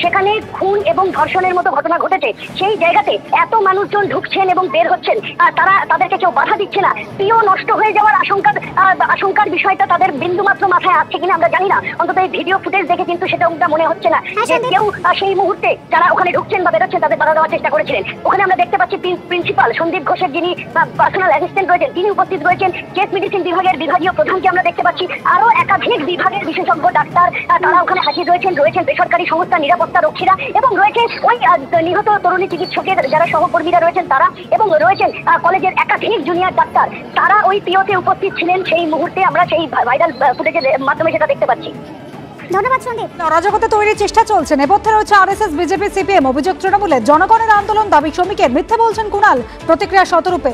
সেখানে খুন এবং ধর্ষণের মতো ঘটনা ঘটেছে। সেই জায়গাতে এত মানুষজন ঢুকছেন এবং বের হচ্ছেন, তাদেরকে কেউ বাধা দিচ্ছে না। প্রিয় নষ্ট হয়ে যাওয়ার আশঙ্কার বিষয়টা তাদের বিন্দুমাত্র মাথায় আসছে কিনা আমরা জানি না। অন্তত এই ভিডিও ফুটেজ দেখে কিন্তু সেটা মনে হচ্ছে না যে কেউ সেই মুহূর্তে যারা ওখানে ঢুকছেন বা বেরোচ্ছেন তাদের বাধা দেওয়ার চেষ্টা করেছিলেন। ওখানে আমরা দেখতে পাচ্ছি প্রিন্সিপাল সন্দীপ ঘোষের যিনি পার্সোনাল অ্যাসিস্ট্যান্ট রয়েছেন তিনি উপস্থিত রয়েছেন। কেস মেডিসিন বিভাগের বিভাগীয় প্রধানকে আমরা দেখতে পাচ্ছি, আরো একাধিক বিভাগের বিশেষজ্ঞ ডাক্তার তারা ওখানে হাজির রয়েছেন। বেসরকারি সংস্থা নিরাপত্তা রক্ষীরা এবং রয়েছে ওই নিহত তরুণী চিকিৎসকের যারা সহকর্মীরা রয়েছেন তারা, এবং রয়েছেন কলেজের একাধিক জুনিয়র ডাক্তার। তারা ওই পিওতে উপস্থিত ছিলেন সেই মুহূর্তে। আমরা সেই ভাইরাল ফুটেজের মাধ্যমে সেটা দেখতে পাচ্ছি। ধন্যবাদ সন্দীপ। অরাজকতা তৈরির চেষ্টা চলছে। নেপথ্যে রয়েছে আরএসএস, বিজেপি, সিপিএম। অভিযোগ তৃণমূলের। জনগণের আন্দোলন, দাবি শ্রমিকের। মিথ্যে বলছেন কুণাল। প্রতিক্রিয়া শতরূপে।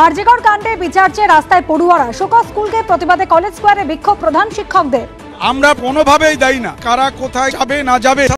আরজিকর কাণ্ডে বিচার চেয়ে রাস্তায় পড়ুয়ারা। শোকজ স্কুলকে প্রতিবাদে কলেজ স্কোয়ারে বিক্ষোভ প্রধান শিক্ষকদের। আমরা কোনোভাবেই দায়ী না, কারা কোথায় যাবে না যাবে